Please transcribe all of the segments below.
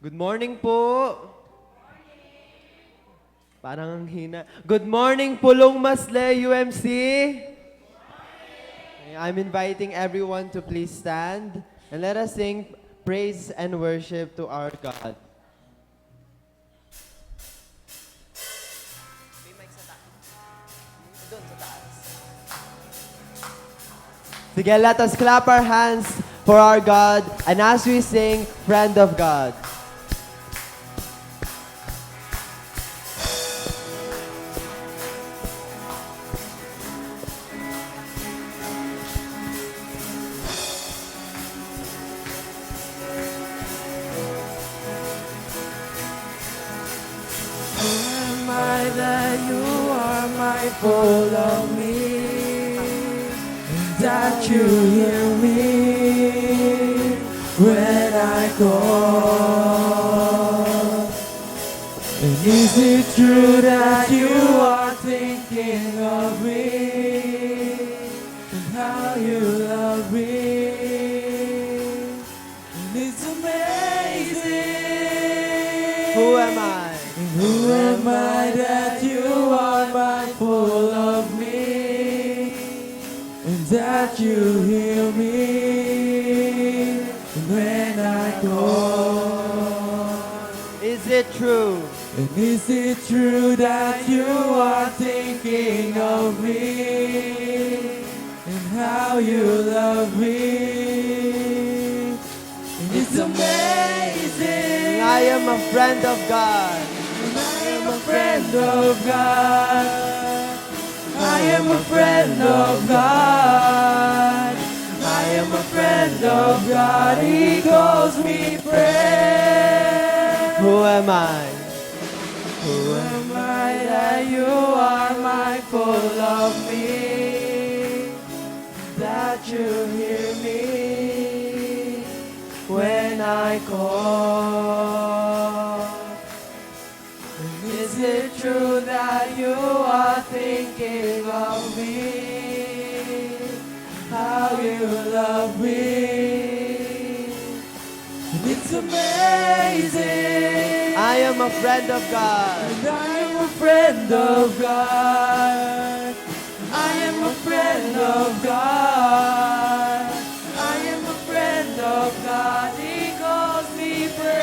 Good morning po. Parang ang hina. Good morning, Pulong Masle, UMC. I'm inviting everyone to please stand and let us sing praise and worship to our God. Sige, let us clap our hands for our God and as we sing, Friend of God. Am I that you are mindful of me, that you hear me when I call? And is it true that you are thinking of me and how you love me? And it's amazing. Who am I? Who am I that you are mindful of me, and that you hear me when I call? Is it true? And is it true that you are thinking of me, and how you love me? And it's amazing. I am a friend of God. I am a friend of God. I am a friend of God. I am a friend of God. He calls me friend. Who am I? Who am I that you are mindful of me, that you hear me when I call? Is it true that you are thinking of me, how you love me? And it's amazing. I am a friend of God. And I am a friend of God. I am a friend of God. I am a friend of God. He calls me friend.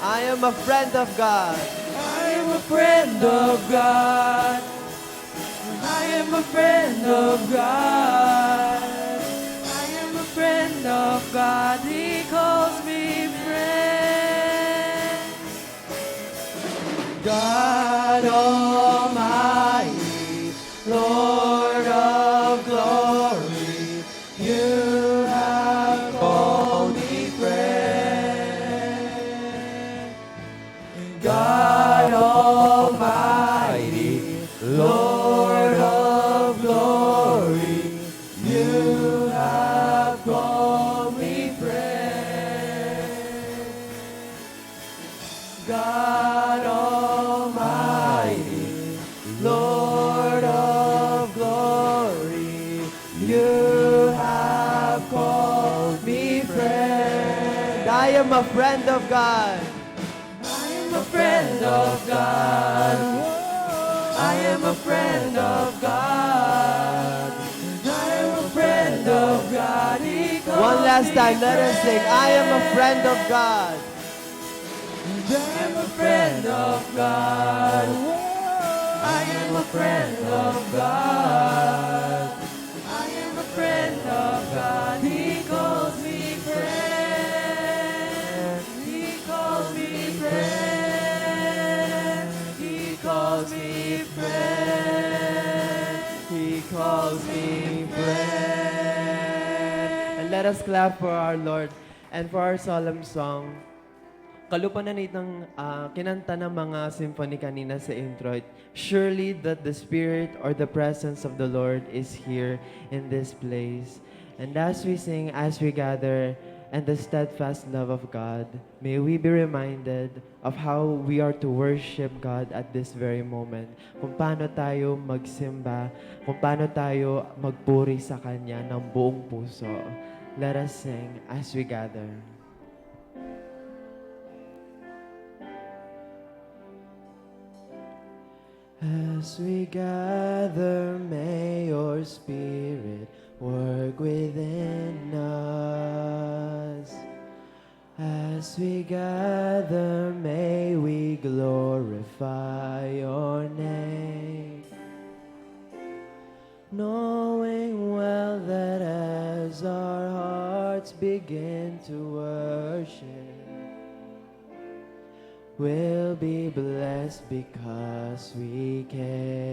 I am a friend of God. I am a friend of God. I am a friend of God. I am a friend of God. He calls me friend. God Almighty, Lord of glory, you have called me friend. God Almighty, Lord of glory, you have called me friend. God Almighty, Lord of glory, you have called me friend. I am a friend of God. I am a friend of God. I am a friend of God. I am a friend of God. He calls One last me time, let us sing. I am a friend. friend of God. I am a friend of God. I am a friend of God. I am a friend of God. He calls me friend. He calls me friend. He calls me friend. He calls me friend. And let us clap for our Lord and for our solemn song. Kalupanan itong kinanta ng mga symphony kanina sa intro. Surely that the Spirit or the presence of the Lord is here in this place. And as we sing, as we gather, and the steadfast love of God, may we be reminded of how we are to worship God at this very moment. Kung paano tayo magsimba, kung paano tayo magpuri sa Kanya ng buong puso. Let us sing as we gather. As we gather, may your Spirit work within us. As we gather, may we glorify your name. Knowing well that as our hearts begin to worship, we'll be blessed because we came.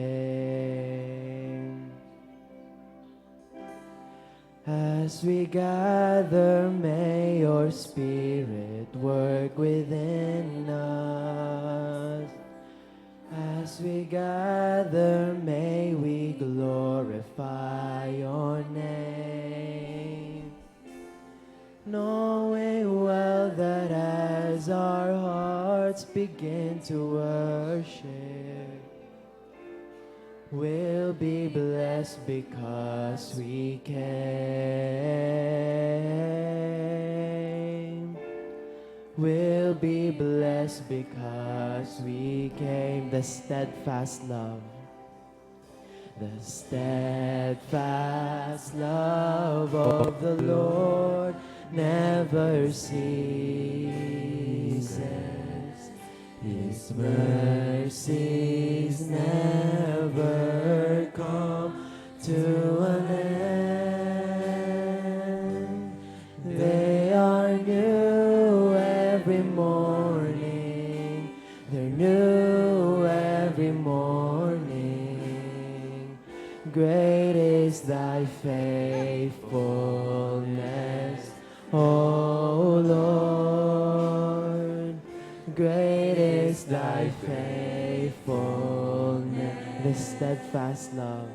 As we gather, may your Spirit work within us. As we gather, may we glorify your name. Knowing well that as our hearts begin to worship, we'll be blessed because we came. We'll be blessed because we came. The steadfast love. The steadfast love of the Lord never ceases. His mercies never come to an end. They are new every morning. They're new every morning. Great is thy faithfulness, O Lord. Great is thy faithfulness. The steadfast love.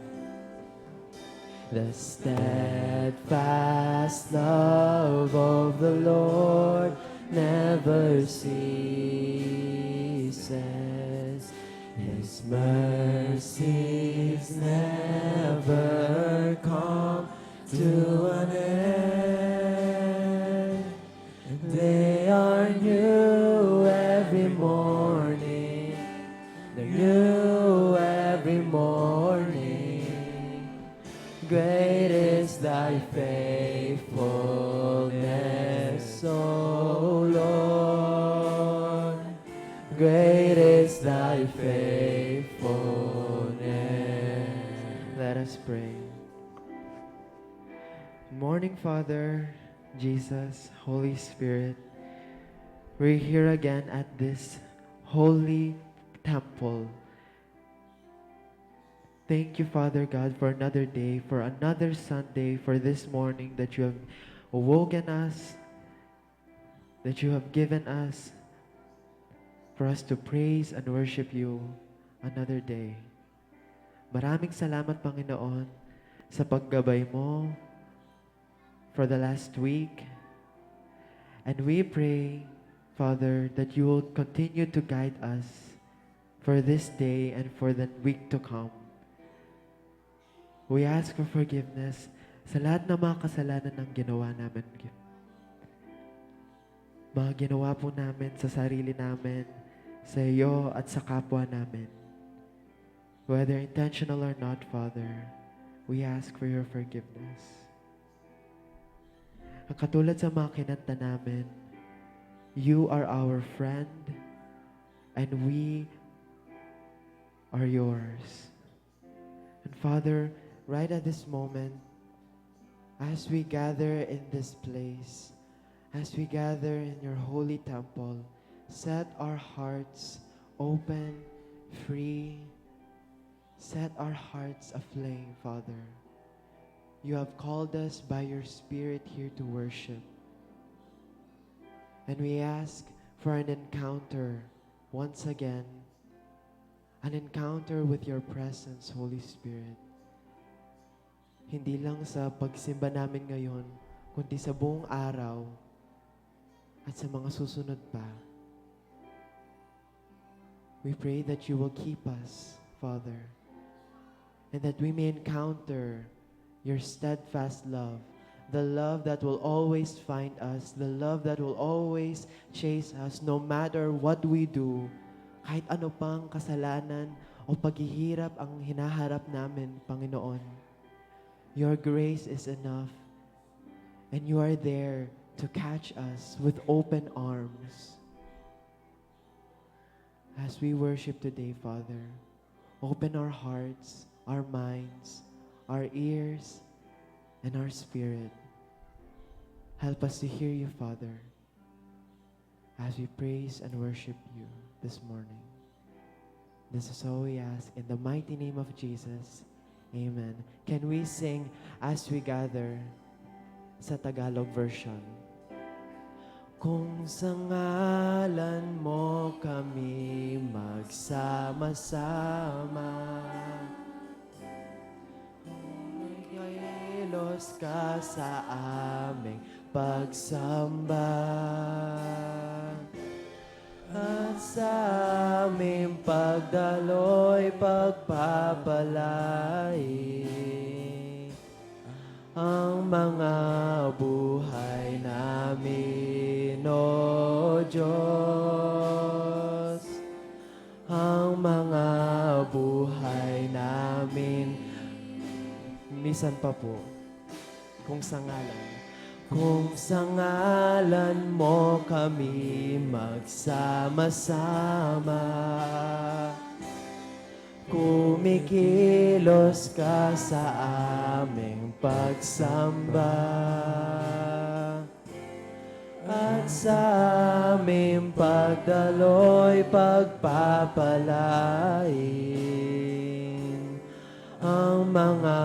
The steadfast love of the Lord never ceases. His mercies never come to an end. They are new every morning. They're new every morning. Great is thy faithfulness, O Lord. Great is thy faithfulness. Let us pray. Morning, Father, Jesus, Holy Spirit. We're here again at this holy temple. Thank you, Father God, for another day, for another Sunday, for this morning that you have awoken us, that you have given us, for us to praise and worship you another day. Maraming salamat, Panginoon, sa paggabay mo for the last week. And we pray, Father, that you will continue to guide us for this day and for the week to come. We ask for forgiveness sa lahat ng mga kasalanan ng ginawa namin. Mga ginawa po namin sa sarili namin, sa iyo at sa kapwa namin. Whether intentional or not, Father, we ask for your forgiveness. Ang katulad sa mga kinanta namin, you are our friend and we are yours. And Father, right at this moment, as we gather in this place, as we gather in your holy temple, set our hearts open, free. Set our hearts aflame, Father. You have called us by your Spirit here to worship. And we ask for an encounter once again, an encounter with your presence, Holy Spirit. Hindi lang sa pagsimba namin ngayon, kundi sa buong araw at sa mga susunod pa. We pray that you will keep us, Father, and that we may encounter your steadfast love, the love that will always find us, the love that will always chase us no matter what we do, kahit ano pang kasalanan o paghihirap ang hinaharap namin, Panginoon, Your grace is enough. And You are there to catch us with open arms. As we worship today, Father, open our hearts, our minds, our ears, and our spirit. Help us to hear You, Father, as we praise and worship You this morning. This is all we ask in the mighty name of Jesus. Amen. Can we sing as we gather sa Tagalog version? Kung sa ngalan mo kami magsama-sama, kilos ka sa aming pagsamba, at sa aming pagdaloy pagpapalain ang mga buhay namin, O Diyos. Ang mga buhay namin. Misan pa po, kung sa ngalan. Kung sa ngalan mo kami magsama-sama, kumikilos ka sa aming pagsamba, at sa aming pagdaloy pagpapalain ang mga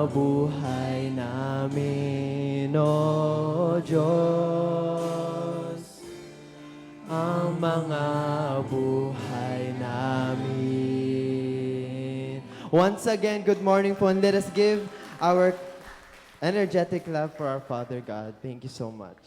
buhay namin, O Diyos. Ang mga buhay namin. Once again, good morning po, and let us give our energetic love for our Father God. Thank you so much.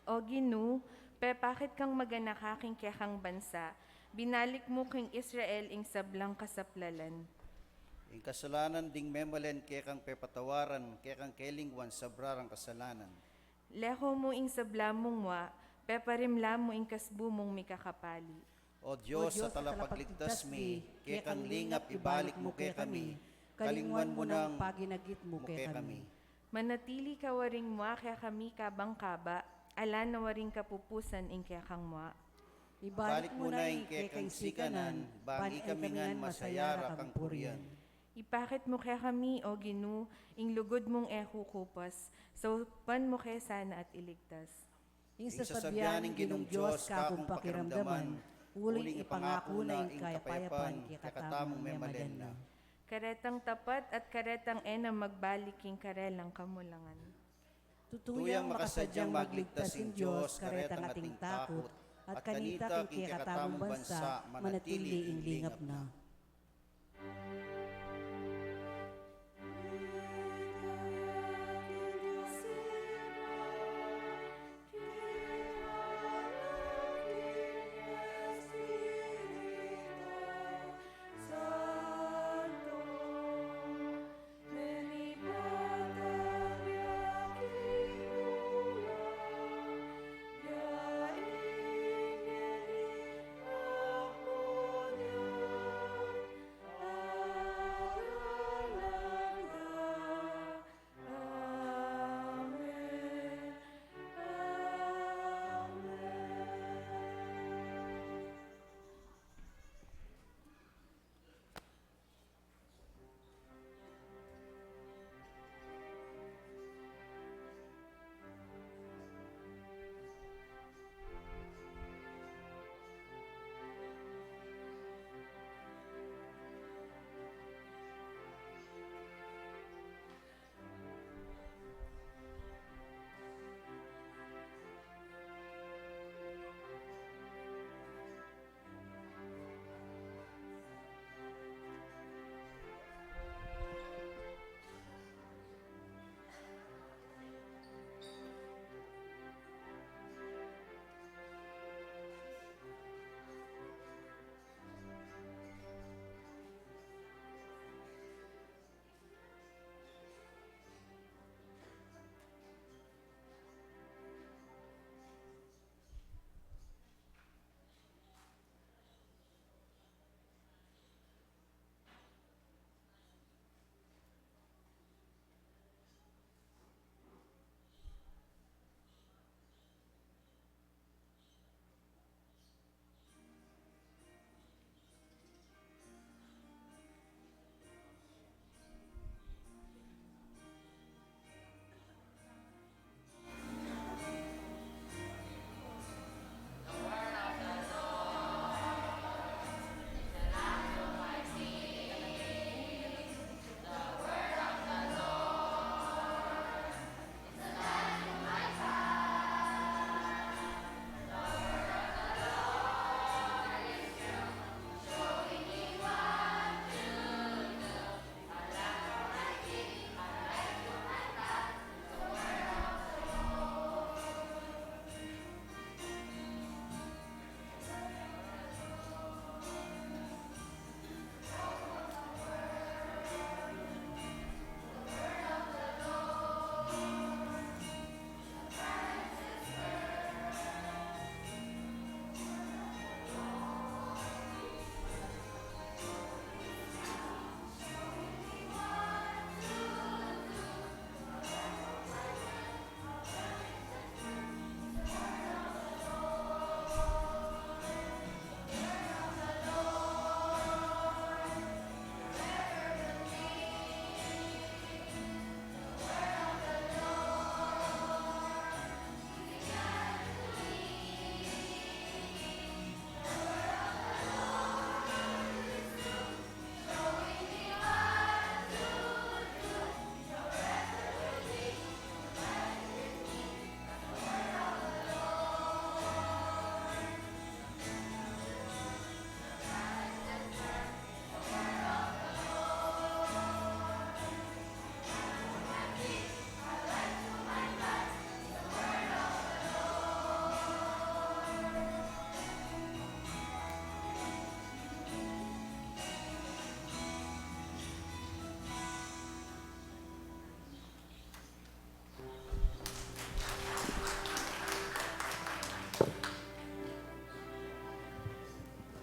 O Ginu, bakit kang maganak aking kekang bansa? Binalik mo king Israel ing sablang kasaplalan. Ing kasalanan ding memalen kekang pepatawaran, kekang kelingwan sabrarang kasalanan. Leho mo ing sablamong wa, peparimla mo ing kasbumong mikakapali. O Diyos, sa talapagligtas mi, kekang lingap ibalik mo ke kami, kalingwan mo ng paginagit mo ke kami. Manatili ka waring mua kaya kami kabang kaba, ala na waring kapupusan ing kaya kang mua. Ibalik mo na ing kekang sikanan, bangi kami ngan masayara kang purian. Ipakit mo kaya kami, O Ginu, ing lugod mong kupas, so pan mo kaya sana at iligtas. Ing sasabianing Ginong Diyos kakong pakiramdaman, uling ipangako na ing kayapayapan, kakatamong memalen na. Karetang tapat at karetang magbalik king karelang kamulangan. Tutuyang makasadyang magligtas in Diyos, karetang ating takot, at kanita king kakatamong bansa, manatili ing lingap na.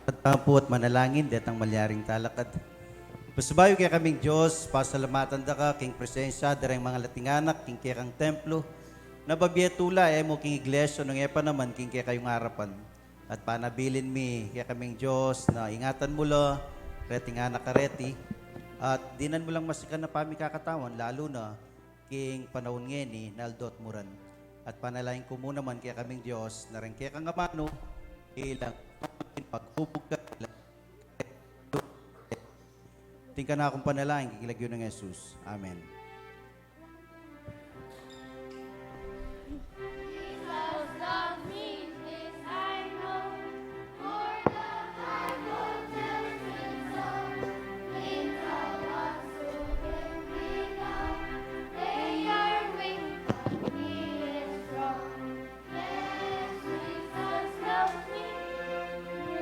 Pagpampu at manalangin, detang malyaring talakad. Pasubayo kaya kaming Diyos, pasalamatan da ka, king presensya, darang mga latinganak, king kaya kang templo, nababiyatula, mo king iglesia, nung epa naman, king kaya kayong harapan. At panabilin mi, kaya kaming Diyos, na ingatan mo lo, reting anak kareti, at dinan mo lang masikan na pami kakatawan, lalo na, king panahon ngeni, naldot muran. At panalain ko muna man, kaya kaming Diyos, na rin kaya kang amano, ilang paghubog ka, tingka na akong panalangin, kikilagyo ng Jesus. Amen. Jesus loves me, this I know, for the Bible tells me so. Wings of ones who can be down, they are weak, but He is strong. Yes, Jesus loves me.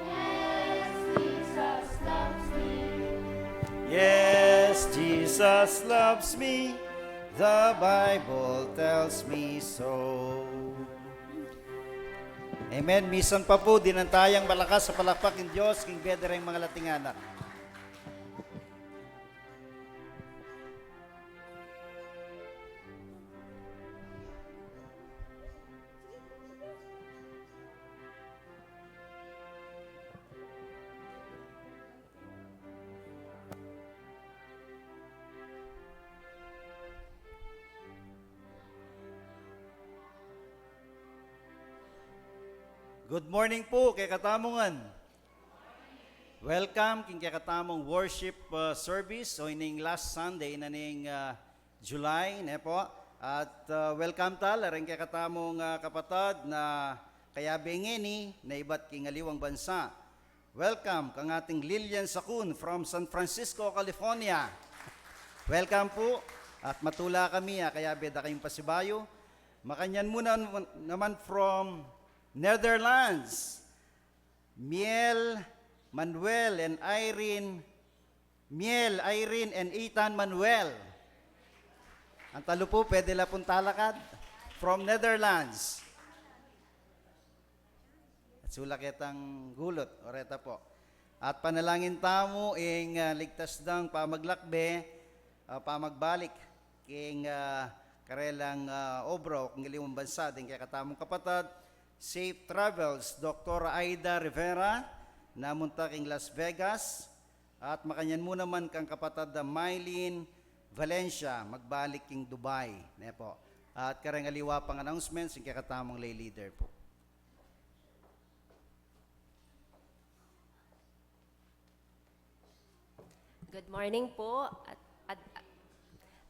Yes, Jesus loves me. Yes, Jesus loves me. The Bible tells me so. Amen. Misan pa po, dinantayang malakas sa palakpak ng Diyos, king bedereng mga latinganak. Good morning po kay Katamongan. Welcome king kay Katamong worship service so ining last Sunday na ning July ne po. At welcome tal rin kay Katamong kapatad na kaya bengeni na iba't king aliwang bansa. Welcome kang ating Lilian Sakun from San Francisco, California. Welcome po at matula kami kaya beda kayong pasibayo. Makanyan muna naman from Netherlands, Miel, Manuel, and Irene. Miel, Irene, and Ethan Manuel. Ang talo po, pwede la pong talakad. From Netherlands. At sulak itang gulot, oreta po. At panalangin tamo, ing ligtas dang pamaglakbe, pamagbalik, king karelang obro, kung iliwang bansa, din kaya katamong kapatad, Safe Travels, Dr. Aida Rivera, namunta king Las Vegas, at makanyan mo naman kang kapatad na Mylene Valencia, magbalik king Dubai. Ne po. At karang aliwa pang announcements, yung kakatamang lay leader po. Good morning po.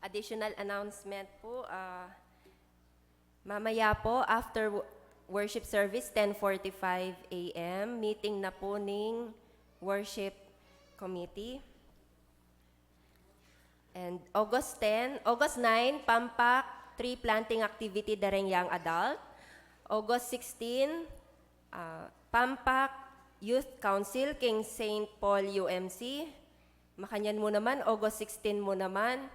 Additional announcement po. Mamaya po, after worship service, 10:45 a.m., meeting na po ning worship committee. And August 9, Pampak, tree planting activity dareng young adult. August 16, Pampak Youth Council, King St. Paul UMC. Makanyan mo naman, August 16 mo naman,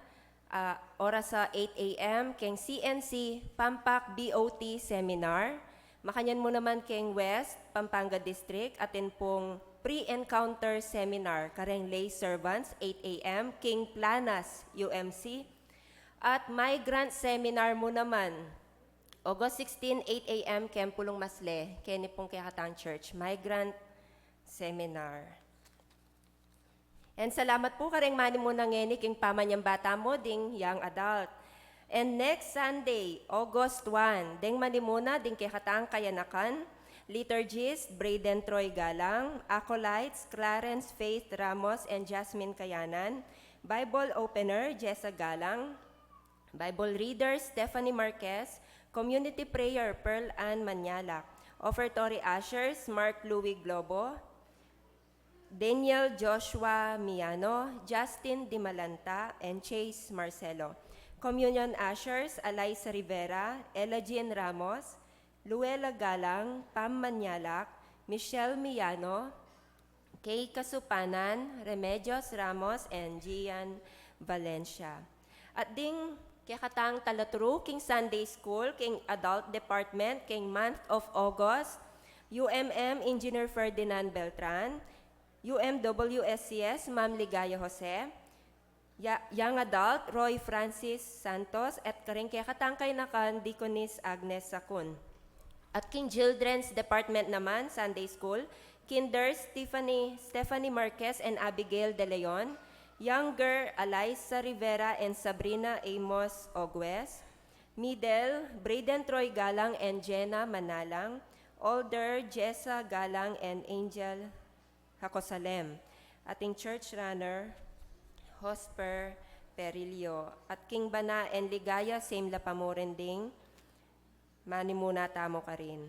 oras sa 8 a.m., King CNC, Pampak BOT Seminar. Makanyan mo naman King West, Pampanga District, atin pong pre-encounter seminar, kareng lay servants, 8 a.m., King Planas, UMC. At migrant seminar mo naman, August 16, 8 a.m., Kempulong Masle, Kenny pong Kayakatang Church, migrant seminar. And salamat po kareng mani mo nang King pamanyang bata mo, ding young adult. And next Sunday, August 1, ding manimuna, ding kikataang kayanakan, liturgist, Braden Troy Galang, acolytes, Clarence Faith Ramos and Jasmine Kayanan, Bible opener, Jessa Galang, Bible reader, Stephanie Marquez, community prayer, Pearl Ann Manyalak, offertory ushers, Mark Louis Globo, Daniel Joshua Miano, Justin Dimalanta, and Chase Marcelo. Communion ushers, Eliza Rivera, Ella Jean Ramos, Luella Galang, Pam Manyalak, Michelle Miano, Kay Kasupanan, Remedios Ramos, and Gian Valencia. At ding kikatang talaturo, King Sunday School, King Adult Department, King month of August, UMM Engineer Ferdinand Beltran, UMWSCS Ma'am Ligaya Jose, Young Adult Roy Francis Santos, at karengke katangkay na kan Deaconess Agnes Sakun. At King Children's Department naman, Sunday School, Kinder Stephanie Marquez and Abigail De Leon, Younger Eliza Rivera and Sabrina Amos Ogwes, Middle Braden Troy Galang and Jenna Manalang, Older Jessa Galang and Angel Hakosalem, ating church runner Hosper Perilio, at King Bana and Ligaya same la pamorending, mani muna tamo ka rin.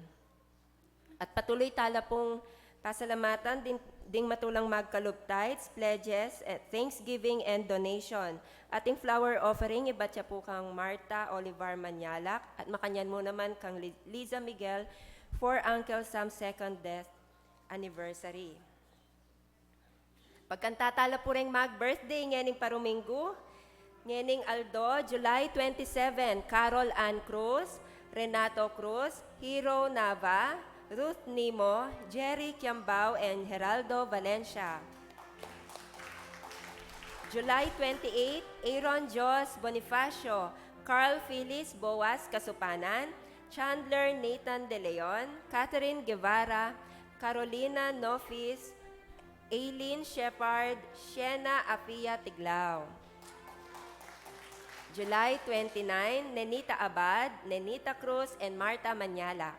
At patuloy tala pong pasalamatan ding matulang magkaluptites, pledges, thanksgiving and donation. Ating flower offering iba siya po kang Marta Olivar Manyalak, at makanyan mo naman kang Liza Miguel for Uncle Sam's second death anniversary. Pagkantatala po rin mag-birthday ngening Paruminggo, ngening Aldo, July 27, Carol Ann Cruz, Renato Cruz, Hero Nava, Ruth Nimo, Jerry Kiambao, and Geraldo Valencia. July 28, Aaron Jos Bonifacio, Carl Phyllis Boas Kasupanan, Chandler Nathan De Leon, Catherine Guevara, Carolina Nofis, Aileen Shepard, Shena Apia Tiglao. July 29, Nenita Abad, Nenita Cruz, and Marta Manyala.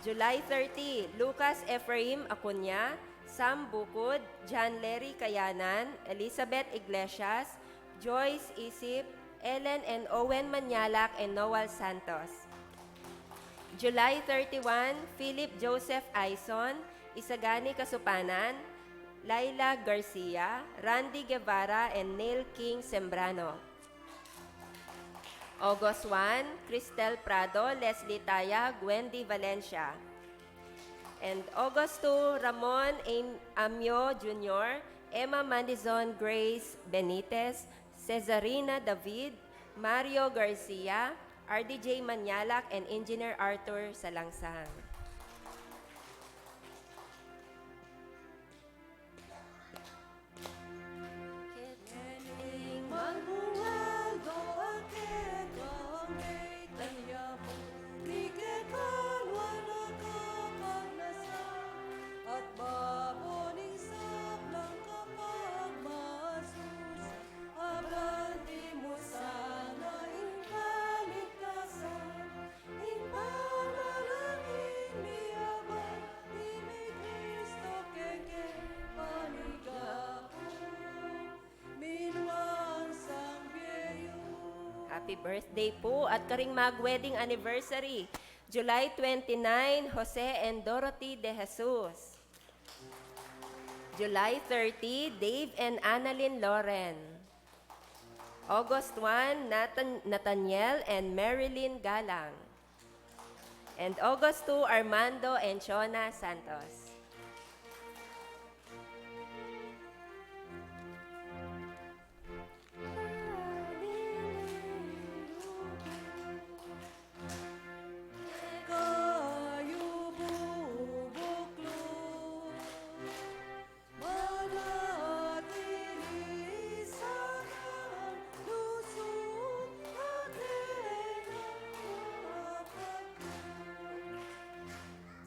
July 30, Lucas Ephraim Acuña, Sam Bukod, John Larry Kayanan, Elizabeth Iglesias, Joyce Isip, Ellen and Owen Manyalak, and Noel Santos. July 31, Philip Joseph Aison, Isagani Kasupanan, Laila Garcia, Randy Guevara, and Neil King Sembrano. August 1, Cristel Prado, Leslie Taya, Gwendy Valencia. And August 2, Ramon Amio Jr., Emma Mandizon Grace Benitez, Cesarina David, Mario Garcia, RDJ Manyalak, and Engineer Arthur Salangsang. Happy birthday po at karing mag-wedding anniversary. July 29, Jose and Dorothy De Jesus. July 30, Dave and Annalyn Loren. August 1, Nathaniel and Marilyn Galang. And August 2, Armando and Chona Santos.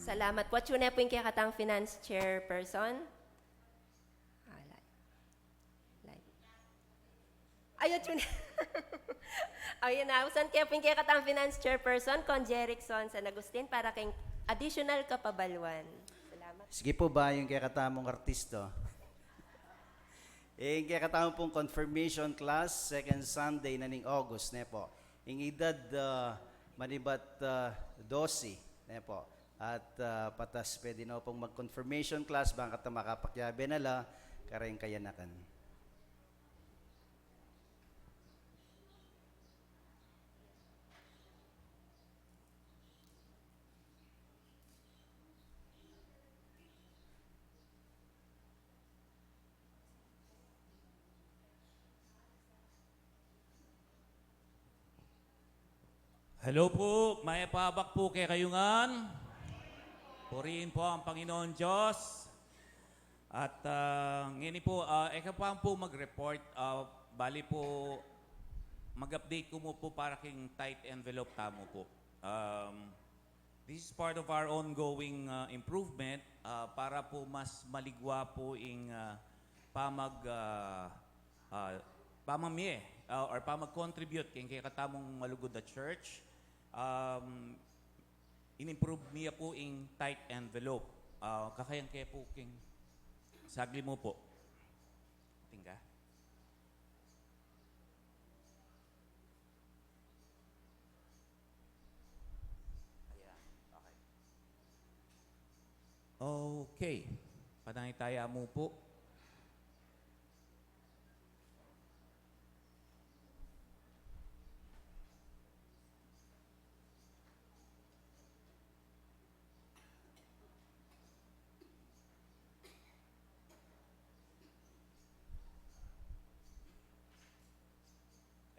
Salamat po. At yun na po yung kakatang finance chairperson. Ayun yun. Ayun na. Usan kaya po yung kakatang finance chairperson, Con Jerickson San Agustin, para kayong additional kapabaluan. Salamat. Sige po ba yung kakatamong artisto? Yung kakatamong pong confirmation class, second Sunday na ning August, ne po. Yung edad manibat 12, ne po. At patas pwede na pong mag-confirmation class, bangkat na makapakyabe nala, karayong kayanakan. Hello po, may pabak po kay Kayungan. Purihin po ang Panginoon Diyos. At ngayon po, ikaw pa po mag-report. Bali po, mag-update ko mo po para king tight envelope tamo po. This is part of our ongoing improvement para po mas maligwa po yung pamamie or pamag-contribute kay katamong malugod na church. In-improve niya po yung tight envelope. Kakayang kaya po king sagli mo po. Tingka. Ayan. Okay. Okay. Panangitaya mo po.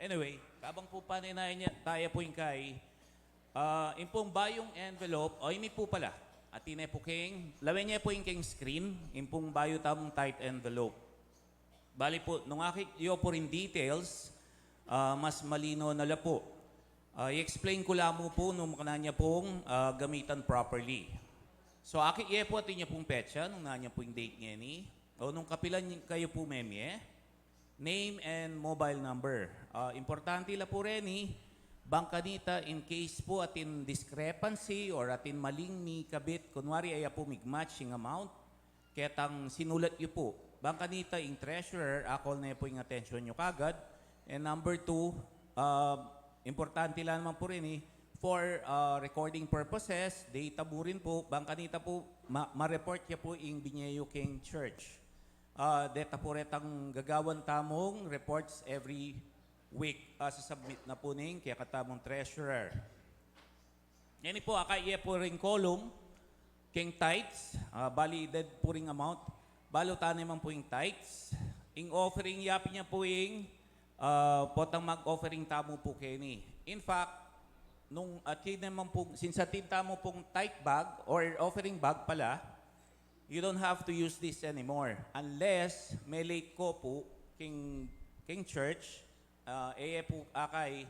Anyway, kabang po paninayan niya, tayo po yung kay, yung pong bayong envelope, o ini po pala, at ine po king, lawin niya po yung king screen, yung pong bayo tamong tight envelope. Bali po, nung iyo po rin details, mas malino na la po. I-explain ko lamang po nung kananya pong gamitan properly. So, iya po atin niya pong petsa, nung nanya po yung date niya ni, o nung kapilan kayo po memye, name and mobile number. Importante la po rin bangkanita in case po atin discrepancy or atin maling mi kabit, kunwari ay po mig-matching amount, ketang sinulat yu po. Bangkanita in treasurer, akol na po yung attention nyo kagad. And number 2, importante lang naman po rin for recording purposes, data po rin po, bangkanita po, ma-report ya po yung Binyeyo King Church. Data po retang gagawan tamong reports every week sasubmit na po ning kaya katamong treasurer. Yan po, akaiye po ring column, king tithes, valided po ring amount, balutan naman po yung tithes. Ing offering, yapin niya po yung potang mag-offering tamo po kini. In fact, nung atin naman po, since atin tamo pong tithe bag or offering bag pala, you don't have to use this anymore unless may late ko po king church po akay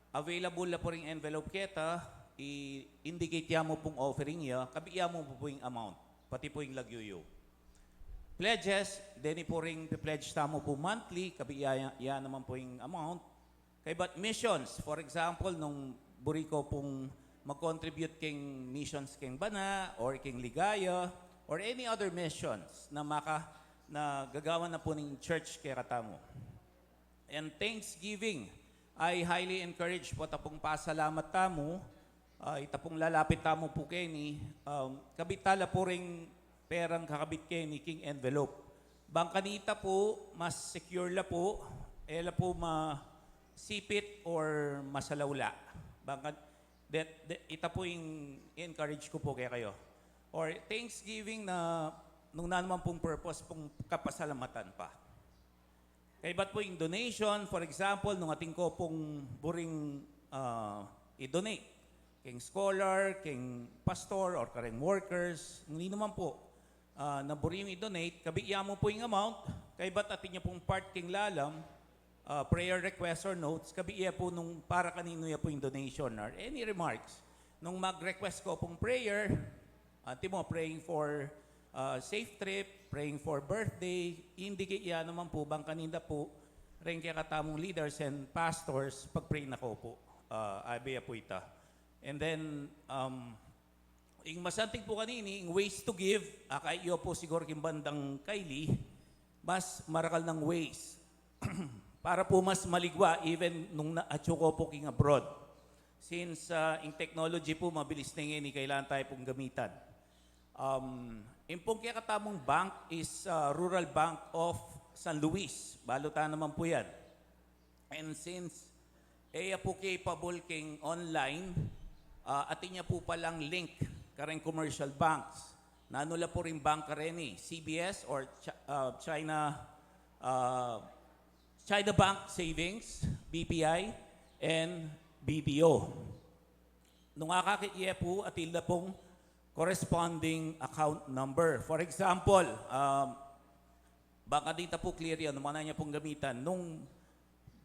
available na po ring envelope kita i-indicate ya mo pong offering ya kabiya mo po yung amount pati po yung lagyuyo. Pledges then po ring pledge tamo po monthly kabiya ya naman po yung amount. Kay but missions for example nung buri ko pong mag-contribute king missions king Bana or king Ligaya or any other missions na gagawa na po ng church kaya katamo. And Thanksgiving, I highly encourage po tapong pasalamat tamo, itapong lalapit tamo po kini, kabitala po ring perang kakabit kini king envelope. Bangkanita po, mas secure la po, ela po masipit or masalawla. Ita po yung encourage ko po kaya kayo. Or Thanksgiving na nung naman pong purpose pong kapasalamatan pa. Kaya ba't po yung donation, for example, nung ating ko pong buring i-donate, king scholar, king pastor, or kareng workers, hindi naman po, na buring i-donate, kabiya mo po yung amount, kaya ba't atin niya pong part king lalam, prayer request or notes, kabiya po nung para kanino ya po yung donation or any remarks. Nung mag-request ko pong prayer, mo, praying for safe trip, praying for birthday, indicate yan naman po, bang kanina po, rin kaya katamong leaders and pastors, pag-pray na ko po, abiya po ita. And then, yung masanting po kanini, yung ways to give, kayo po siguro yung bandang Kylie, mas marakal ng ways. Para po mas maligwa, even nung na-atyo ko po king abroad. Since yung technology po, mabilis na ngayon, kailangan tayo pong gamitan. Yung pong kaya katamong bank is Rural Bank of San Luis. Balutan naman po yan. And since po capable king online, atin niya po palang link kareng commercial banks. Nanula po rin bank kareni, CBS or China Bank Savings, BPI, and BPO. Nung akakiye po, atil na pong corresponding account number. For example, baka dito po clear yan, mana niya pong gamitan. Nung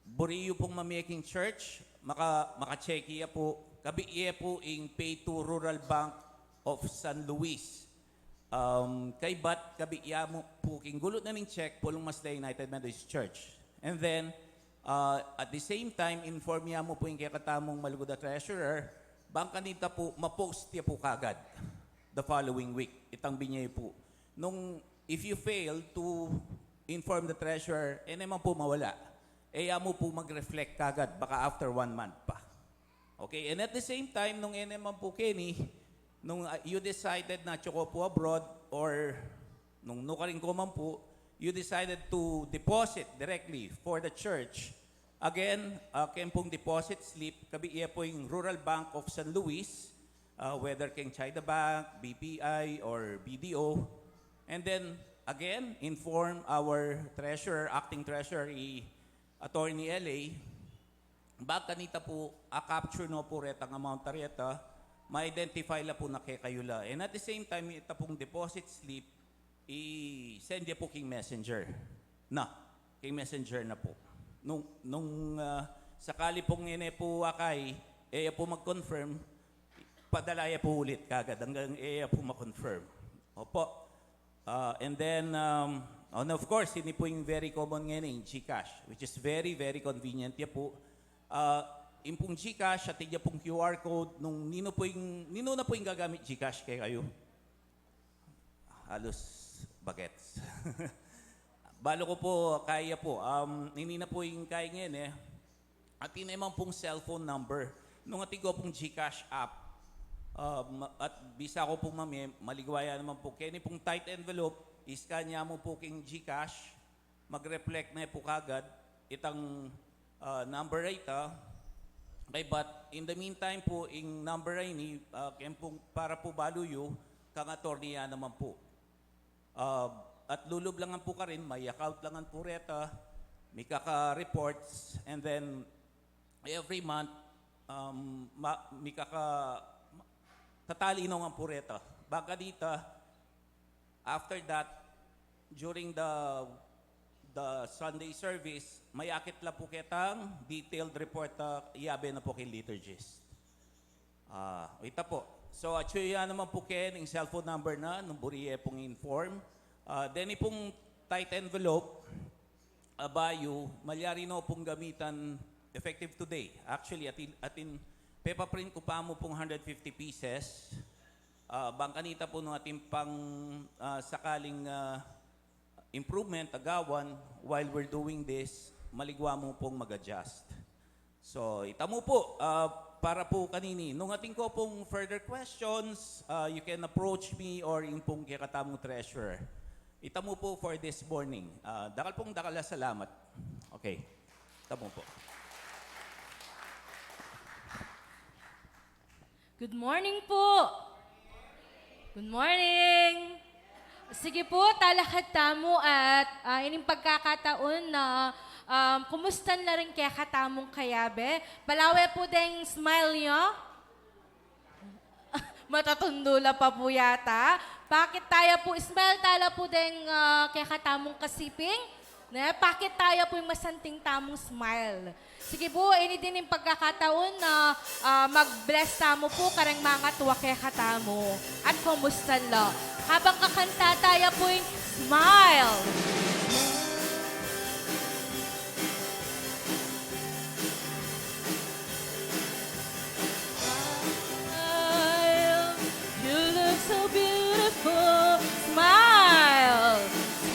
Buriyo pong mamaking church, maka-check iya po, kabi iya po ing pay to Rural Bank of San Luis. Kay bat, kabi iya mo po king gulot na ning check po mas the United Methodist Church. And then, at the same time, inform niya mo po yung kakatamong malugod na treasurer, bangka nita po, ma-post niya po kagad the following week. Itang binyay po. If you fail to inform the treasurer, naman po mawala. Mo po mag-reflect kagad, baka after 1 month pa. Okay, and at the same time, nung naman po Kenny, nung you decided na tsoko po abroad, or nung nukaring ko man po, you decided to deposit directly for the church. Again, kempong deposit slip, kabi iya po yung Rural Bank of San Luis, whether keng China Bank, BPI, or BDO. And then, again, inform our treasurer, acting treasurer, Attorney LA, baka nita po, capture no po retang amount tareta, ma-identify la po na kayula. And at the same time, ita pong deposit slip, i-send niya po king messenger. King messenger na po. Nung sakali pong po akay, po mag-confirm, padalaya po ulit kagad hanggang po ma-confirm. Opo. And then, and of course, hindi po yung very common ngayon, GCash, which is very, very convenient. Yan po, yung pong GCash at yung pong QR code, nino na po yung gagamit GCash kayo? Halos bagets. Balo ko po, kaya po. Hindi na po yung kaya ngayon At yun naman pong cellphone number. Nung atigo pong GCash app, at bisa ko po maligwaya naman po. Kaya pong tight envelope, iskan niya mo po king GCash, mag-reflect na po kagad itang number rate. But in the meantime po, yung number rate ni, para po baluyo, kang attorney naman po. At lulub langan po ka rin, may account langan po reta, may kaka-reports, and then every month, may tatali na nga po reta. Baga dita, after that, during the Sunday service, may akit la po kitang detailed report iabe na po kay liturgist. Ita po. So, actually naman po kayo ng cellphone number na, nung buriye pong inform. Then pong tight envelope, abayo, malyari na pong gamitan effective today. Actually, atin pepaprint ko pa mo pong 150 pieces. Bangkanita po ng ating pang sakaling improvement, agawan, while we're doing this, maligwa mo pong mag-adjust. So, itamo po, para po kanini. Nung ating ko pong further questions, you can approach me or yung pong kikatamong treasurer. Itamo po for this morning. Dakal pong dakala, salamat. Okay, itamo po. Good morning po! Good morning! Sige po, talakad mo at ining pagkakataon na kumustan na rin kaya katamong kayabe. Palawe po ding smile nyo. Matatundula pa po yata. Bakit tayo po, smile tala po ding kaya katamong kasiping. Bakit tayo po yung masanting tamong smile. Sige po, ini din yung pagkakataon na mag-bless tamo po karang mga tuwa kaya katamo. At kumustan lo. Habang kakanta tayo po yung smile. Smile, you look so beautiful. Smile,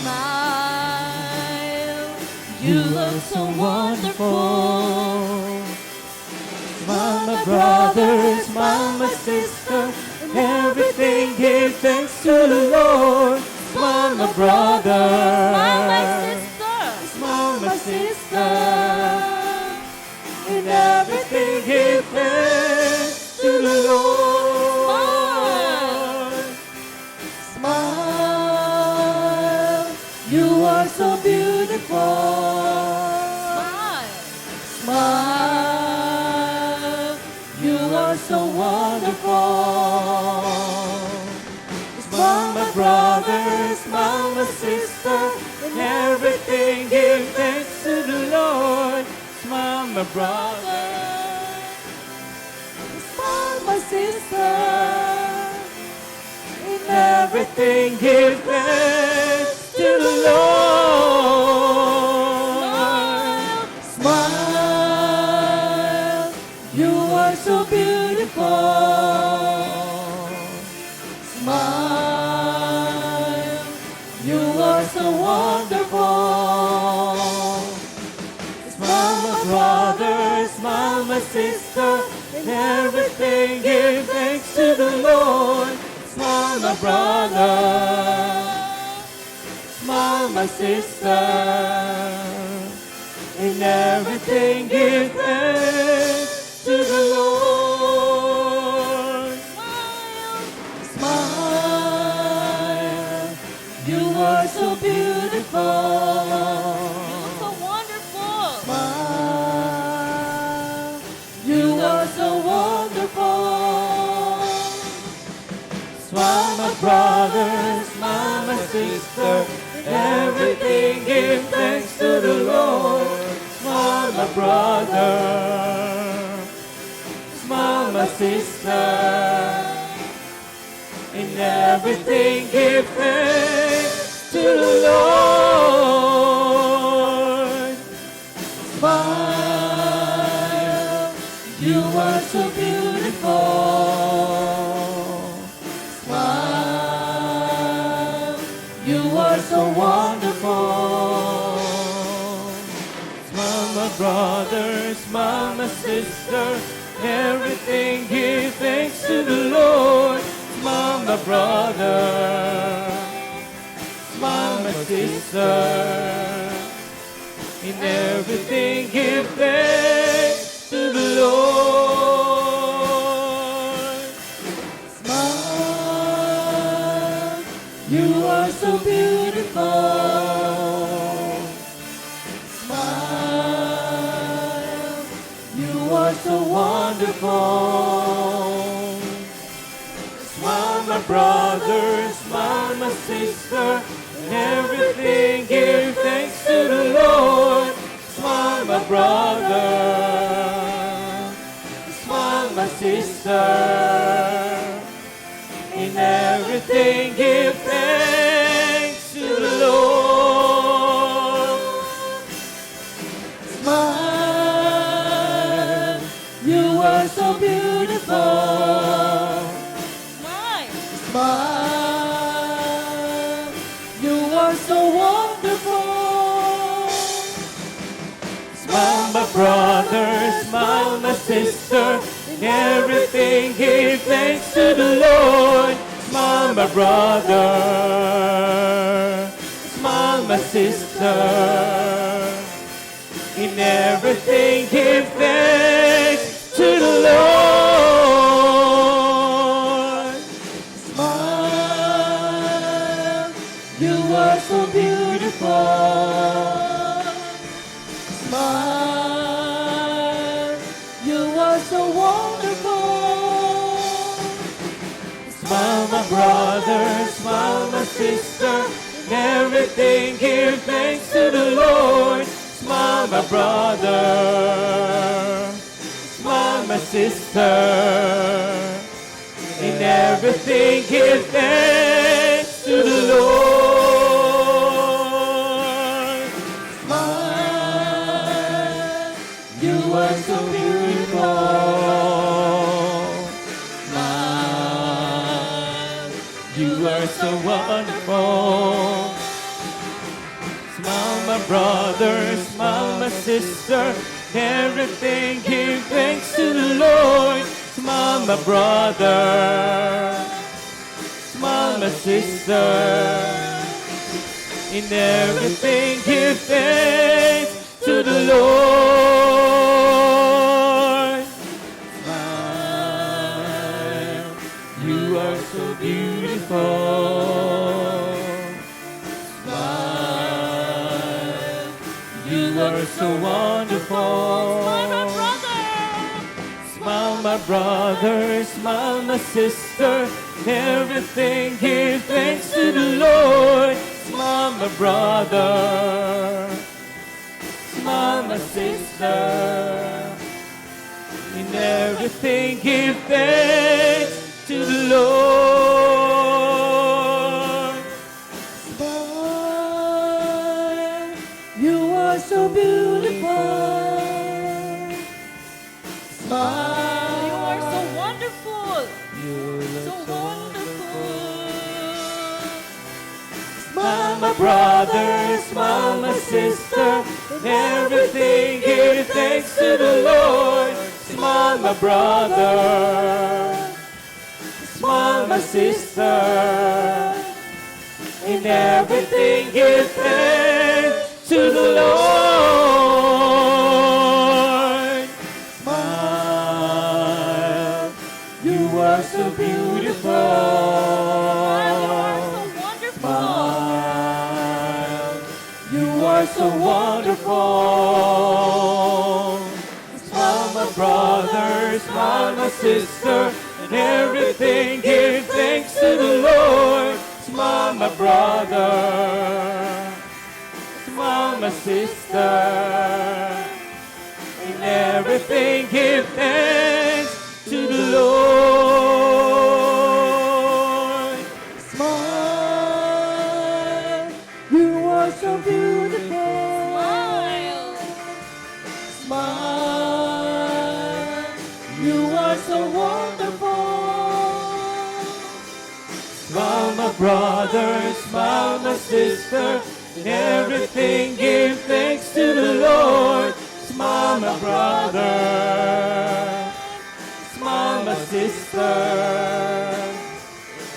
smile, you look so wonderful. Smile, my brother, smile, my sister, everything give thanks to the Lord. Smile, my brother, Smile, my sister. smile, my sister, in everything give thanks to the Lord. Smile, you are so beautiful. Smile. Smile, you are so wonderful. brother, smile, my sister, in everything give thanks to the Lord. Smile, my brother. Smile, my sister, in everything give thanks to the Lord. Smile, you are so beautiful. Smile, you are so wonderful. Smile, my brother, smile, my sister, in everything give thanks to the Lord. Smile, my brother, smile, my sister, in everything give thanks to the Lord. Smile, you are so beautiful. So wonderful. Smile, you are so wonderful. Smile, my brother, smile, my sister, everything give thanks to the Lord. Smile, my brother, smile, my sister, in everything give thanks to the Lord. Smile, you are so beautiful. Smile, you are so wonderful. Smile, my brother, smile, my sister, everything give thanks to the Lord. Smile, my brother, smile, my sister, in everything give thanks to the Lord. Smile, you are so beautiful. Smile, you are so wonderful. Smile, my brother, smile, my sister, in everything give thanks to the Lord. Smile, my brother, smile, my sister, in everything give thanks to the Lord. Smile, you are so beautiful. Smile, you are so wonderful. Smile, my brother, smile, my sister, in everything give thanks to the Lord. Smile, my brother, smile, my sister, in everything give thanks to the Lord. Smile, you are so beautiful. Smile, you are so wonderful. Smile, my brother, smile, my sister, in everything give thanks to the Lord. Smile, my brother, smile, my sister, in everything give thanks to the Lord. Smile, you are so beautiful. Smile, you are so wonderful. Smile, my brother, smile, my sister, everything give thanks to the Lord. Smile, my brother, smile, my sister, in everything give thanks to the Lord. Smile, you are so beautiful. You are so wonderful. Smile, my my brother, smile, my sister, everything give thanks to the Lord. Smile, my brother, smile, my sister, in everything give thanks to the Lord. Smile, you are so beautiful. Smile, You are so wonderful. you look So wonderful. Smile, my brother, smile, my sister, everything give thanks to the Lord. Smile, my brother, smile, my sister, in everything give thanks to the Lord. Smile, you are so beautiful. Smile, you are so wonderful. Smile, my brother, smile, my sister, and everything give thanks to the Lord. Smile, my brother, smile, my sister, in everything give thanks to the Lord. Smile, you are so beautiful. Smile, you are so wonderful. Smile, my brother, smile, my sister, in everything give thanks to the Lord. Smile, my brother, smile, my sister,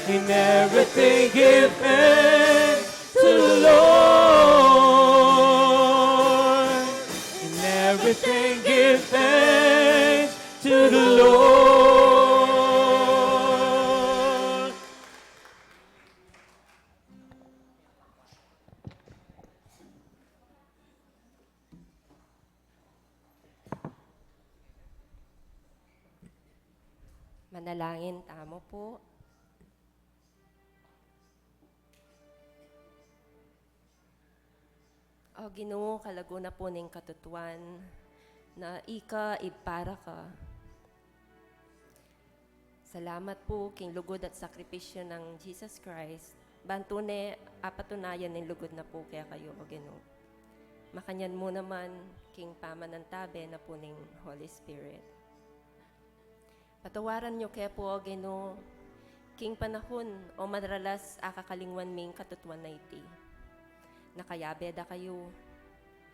in everything give thanks to the Lord. In everything give thanks to the Lord. Manalangin tamo po. O Ginoo, kalago na po ning katutuan na ika ipara ka. Salamat po king lugod at sakripisyo ng Jesus Christ. Bantune, apatunayan ng lugod na po kaya kayo, O Ginoo. Makanyan mo naman king pamanantabe na po ning Holy Spirit. Patawaran nyo kaya po, O Ginoo, king panahon o madralas akakalingwan ming katutuan na iti. Nakayabeda kayo,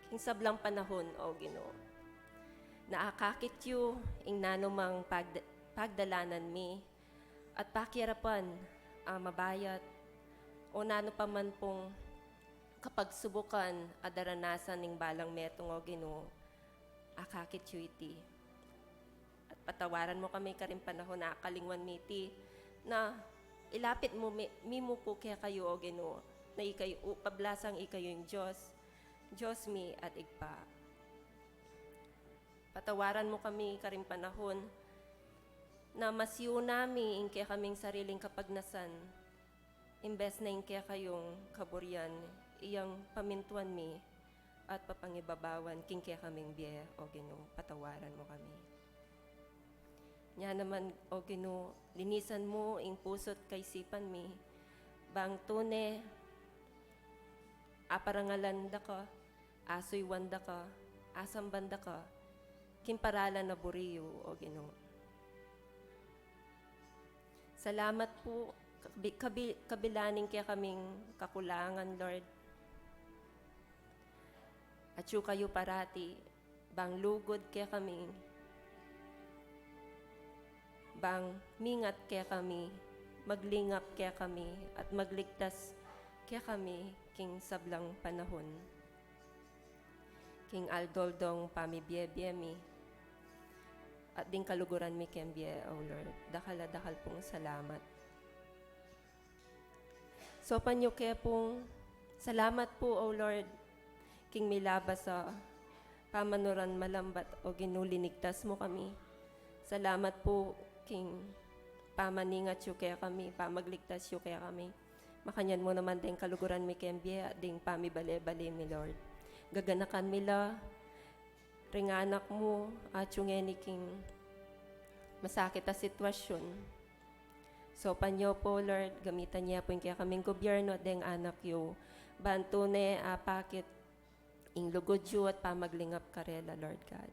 king sablang panahon, O Ginoo. Naakakit yu, ing nanumang pagdalanan mi, at pakirapan mabayat, o nano pa man pong kapag subukan at daranasan ning balang metong, O Ginoo, akakit yu iti. At patawaran mo kami karing panahon na akalingwan mi iti, na ilapit mo mimo po kaya kayo, O Ginoo, na ikayo, pablasang ikayo yung Diyos mi at igpa. Patawaran mo kami karing panahon na masiyo nami ingke kaming sariling kapagnasan, imbes na ingke kayong kaburian, iyang pamintuan mi at papangibabawan kingke kaming biye, O Ginoo, patawaran mo kami. Nya naman, O Ginoo, linisan mo ing pusot kay sipan mi, bang tune, aparangalan da ka, asoy wanda ka, asam banda ka, kimparalan na buriyo, O Ginoo. Salamat po, kabilaning kaya kaming kakulangan, Lord. At yu kayo parati, bang lugod kaya kami, bang mingat kaya kami, maglingap kaya kami, at magligtas kaya kami, king sablang panahon. King aldoldong pamibye-bye mi, at ding kaluguran mi kembye, O Lord. Dakal pong salamat. So panyo kaya pong salamat po, O Lord, king milaba sa pamanuran malambat, O Ginoo, linigtas mo kami Salamat po king pamaningat yu kaya kami, pamagligtas yu kaya kami. Makanyan mo naman din kaluguran mi kembye at ding pamibale-bale mi Lord. Gaganakan mi la, ringanak mo at yung king masakit na sitwasyon. So panyo po Lord, gamitan niya po yung kaya kaming gobyerno at ding anak yu. Banto ne pakit ing lugod yu at pamaglingap karela Lord God.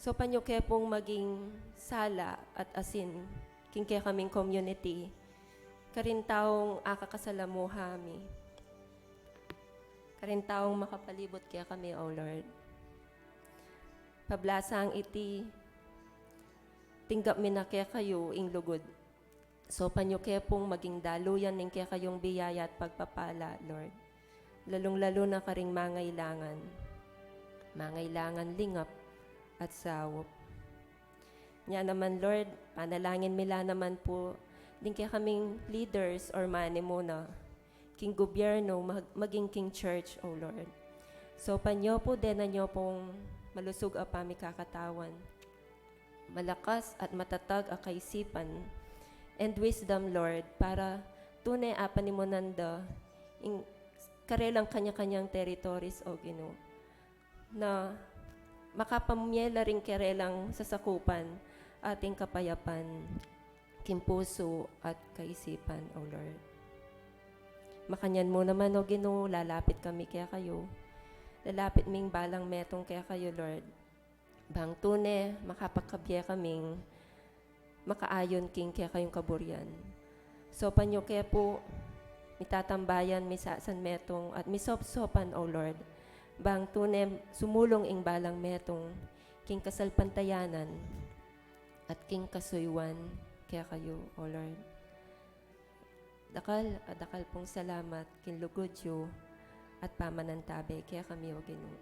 So panyo kaya pong maging sala at asin king kaya kaming community. Karin taong akakasalamuha mi. Karin taong makapalibot kaya kami, O Lord. Pablasang iti, tinggap mi na kaya kayo ing lugod. So panyo kaya pong maging daluyan ning kaya kayong biyaya at pagpapala, Lord. Lalong-lalo na karing mangailangan. Mangailangan lingap at sawop. Nya naman, Lord, panalangin mila naman po din kaya kaming leaders or manimuna, king gobyerno, maging king church, O Lord. So, panyo po din na nyo pong malusog a pami kakatawan. Malakas at matatag a kaisipan and wisdom, Lord, para tunay apanimonanda in karelang kanya-kanyang territories, O Ginoo, na makapamyela rin karelang sasakupan ating kapayapan, kimpuso at kaisipan, O Lord. Makanyan mo naman, O Ginoo, lalapit kami kaya kayo. Lalapit ming balang metong kaya kayo, Lord. Bang tune, makapagkabye kaming makaayon king kaya kayong kaburyan. So, panyo kaya po, mitatambayan, misasan metong, at misopsopan, O Lord. Bang tune, sumulong ing balang metong, king kasalpantayanan, at king kasuywan, kaya kayo, O Lord. Dakal pong salamat, kinlugod yu, at pamanantabe, kaya kami, O Ginoo.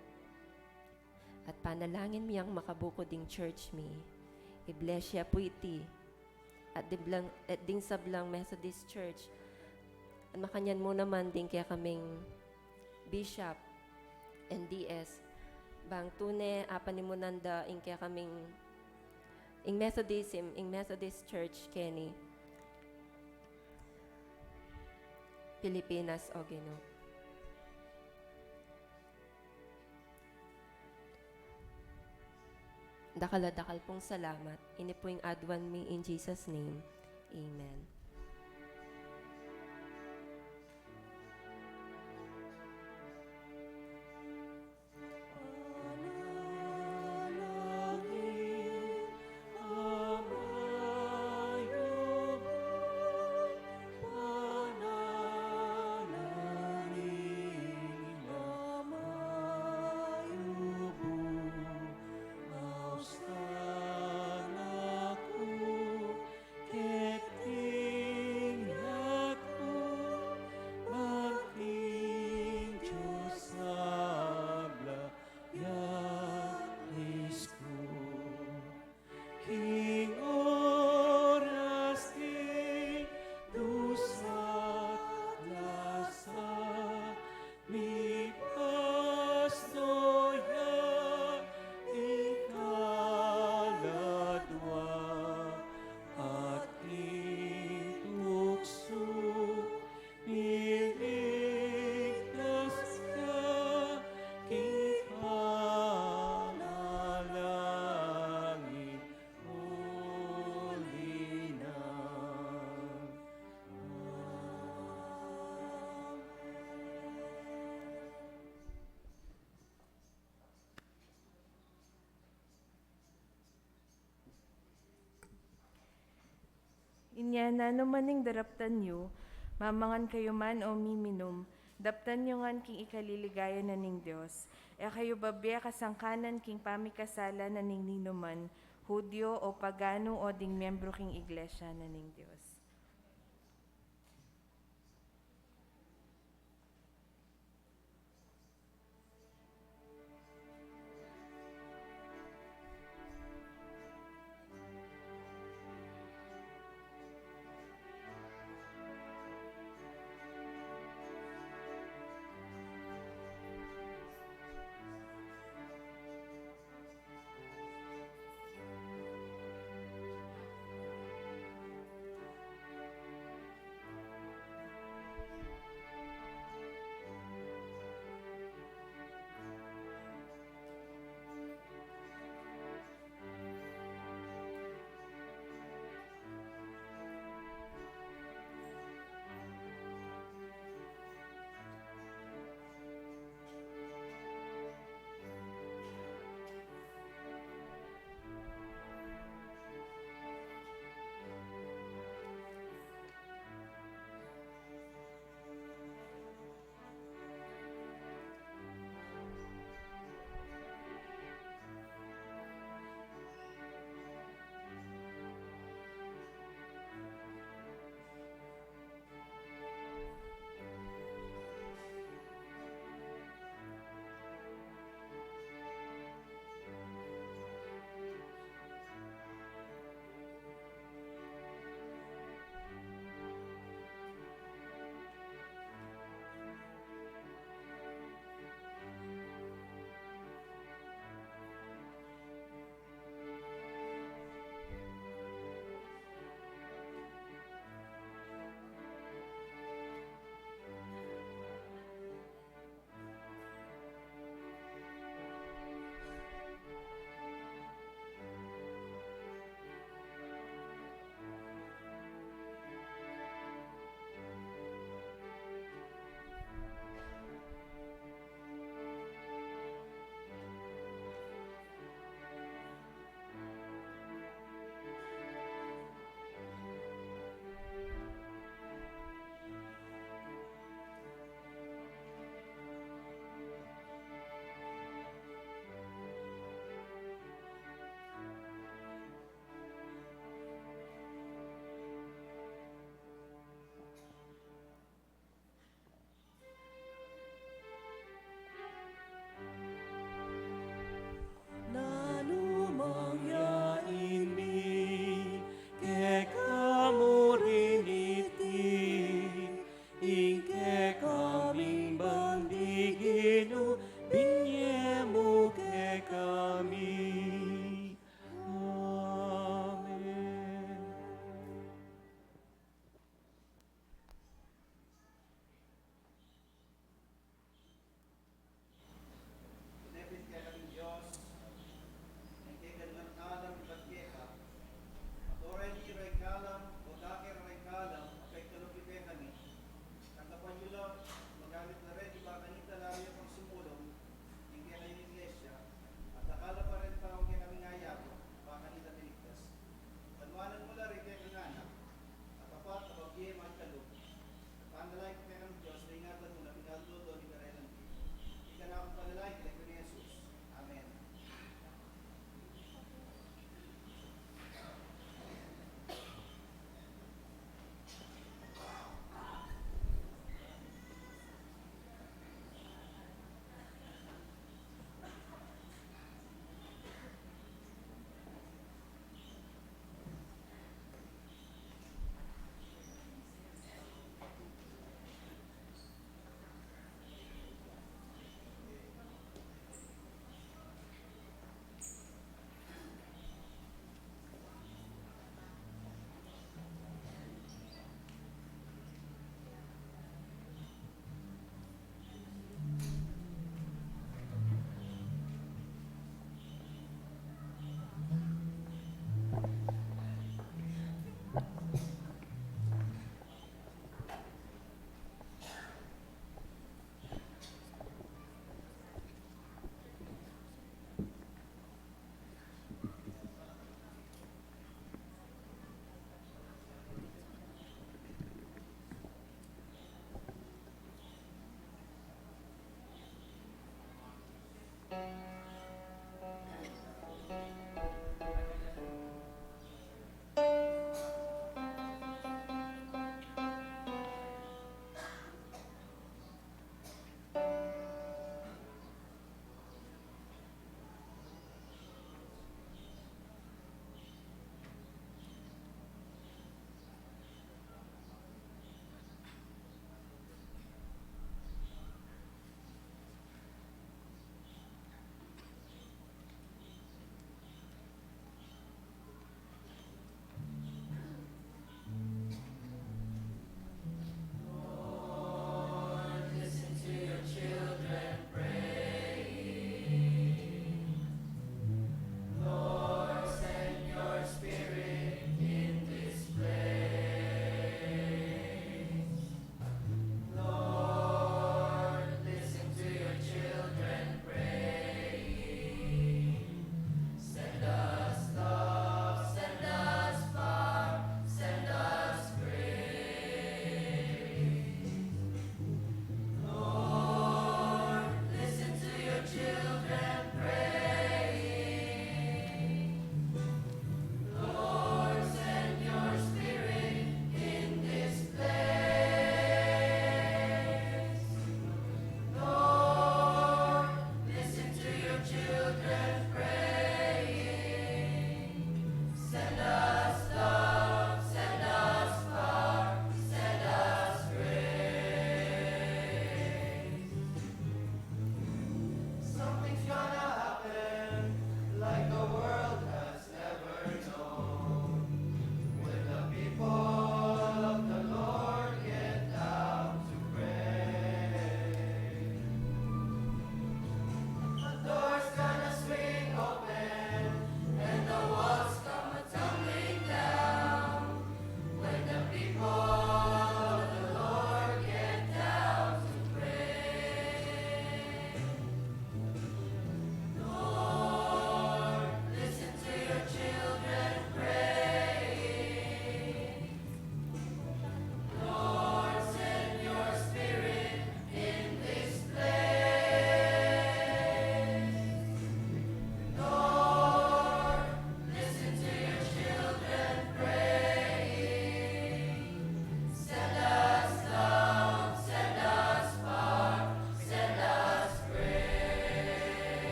At panalangin miyang makabuko ding church mi, i-bless siya po iti, at ding sablang Methodist Church, at makanyan mo naman din kaya kaming Bishop and DS, bang tune, apanimunanda, ing kaya kaming ing Methodist Church, Kenny, Pilipinas, O Ginoo. Dakal pong salamat. Ini po yung adwan mi in Jesus' name. Amen. Inya na numaning daraptan nyo, mamangan kayo man o miminom, daptan nyo ngan king ikaliligaya na ning Diyos. E kayo babya kasangkanan king pamikasala na ning ninuman, Hudyo o pagano o ding miyembro king iglesia na ning Diyos.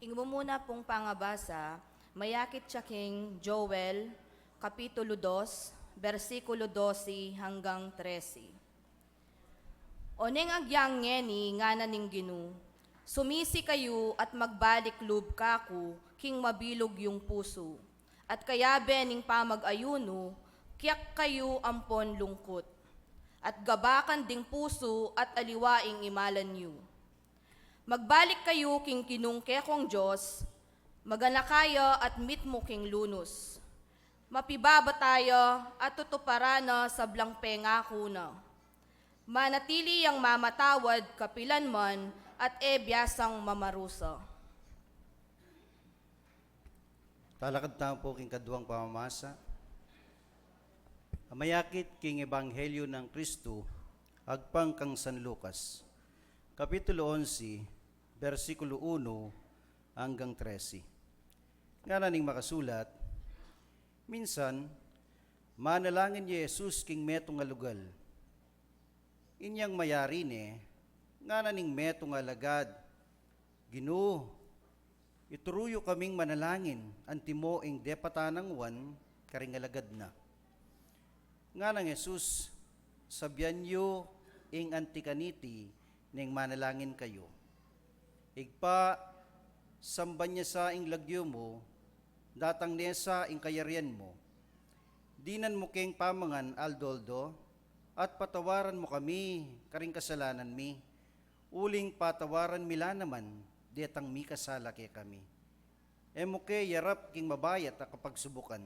Ingmumuna pong pangabasa, mayakit siya King Joel, Kapitulo 2, versikulo 12 hanggang 13. Oneng agyang ngeni nga naning ginu, sumisi kayo at magbalik lub kaku, king mabilog yung puso. At kayabe ning pamag-ayuno, kiyak kayo ampon lungkot. At gabakan ding puso at aliwaing imalan yu. Magbalik kayo king kinungke kong Diyos, maganakaya at mitmo king lunos. Mapibaba tayo at tutuparana sa blang pengako na. Manatili ang mamatawad kapilan man at ebyasang mamarusa. Talakad tayo po king kaduang pamamasa. Amayakit king Ebanghelyo ng Kristo, agpang kang San Lucas, Kapitulo 11, versikulo 1 hanggang 13. Nga naning makasulat, minsan, manalangin ni Jesus king metong alugal. Inyang mayari ne, nga naning metong alagad, Ginoo, ituruyo kaming manalangin, antimo ing depatanang wan, karing alagad na. Nga nang Jesus, sabyan yo ing antikaniti, ning manalangin kayo. Igpa, samban niya sa ing lagyo mo, datang nesa ing kayarian mo. Dinan mo keng pamangan aldoldo, at patawaran mo kami, karing kasalanan mi. Uling patawaran mila naman, detang mi kasala ke kami. Emo ke yarap king mabayat a kapagsubukan.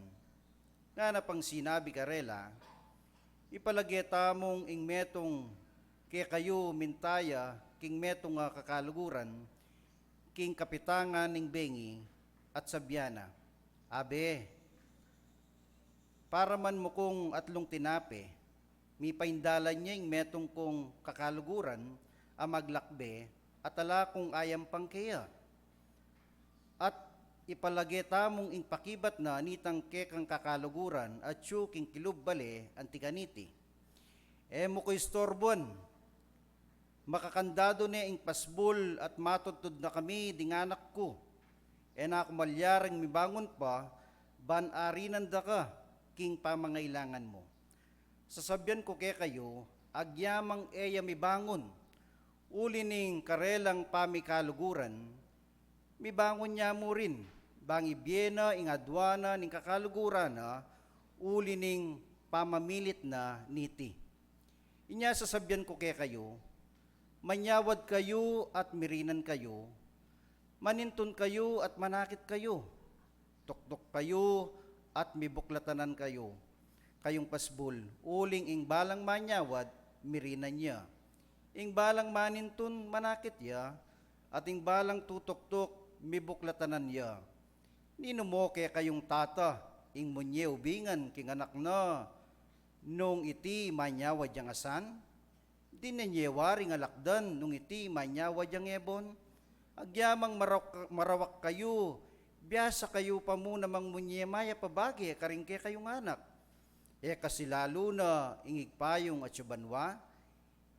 Nga na pang sinabi karela, ipalageta mong ing metong ke kayo mintaya, king metong kakaluguran, king kapitangan ning bengi at sabyana. Abe, para man mo kong atlong tinape, mi paindalan niya ing metong kong kakaluguran, maglakbe, at ala kong ayam pangkeya. At ipalageta mong ing pakibat na nitang kekang kakaluguran at siyo king kilubbale antikaniti. Mo ko istorbon, makakandado na ing pasbol at matutod na kami dinganak ko. Na ako malyaring mibangon pa, ban-arinan da ka, king pamangailangan mo. Sasabyan ko kay kayo, agyamang eya mibangon, uli ning karelang pamikaluguran, mibangon niya mo rin, bangi biyena ing adwana ning kakaluguran na, uli ning pamamilit na niti. Inya sasabyan ko kay kayo, manyawad kayo at mirinan kayo, manintun kayo at manakit kayo, tuktok kayo at mibuklatanan kayo, kayong pasbul, uling ing balang manyawad, mirinan niya. Ing balang manintun, manakit ya, at ing balang tutok-tok, mibuklatanan niya. Nino mo kaya kayong tata, ing munye ubingan, king anak na, nung iti manyawad yang asan, di nanyewaring alakdan, nung iti manyawad yang ebon, agyamang marawak kayo, biyasa kayo pa muna mang munye maya pabagi, karingke kayong anak. Kasi lalo na ingig payong at subanwa,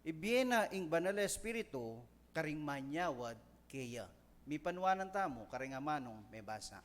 ibiena ing banal na espiritu, karing manyawad kaya. Mi panwanan tamo, karing amanong may basa.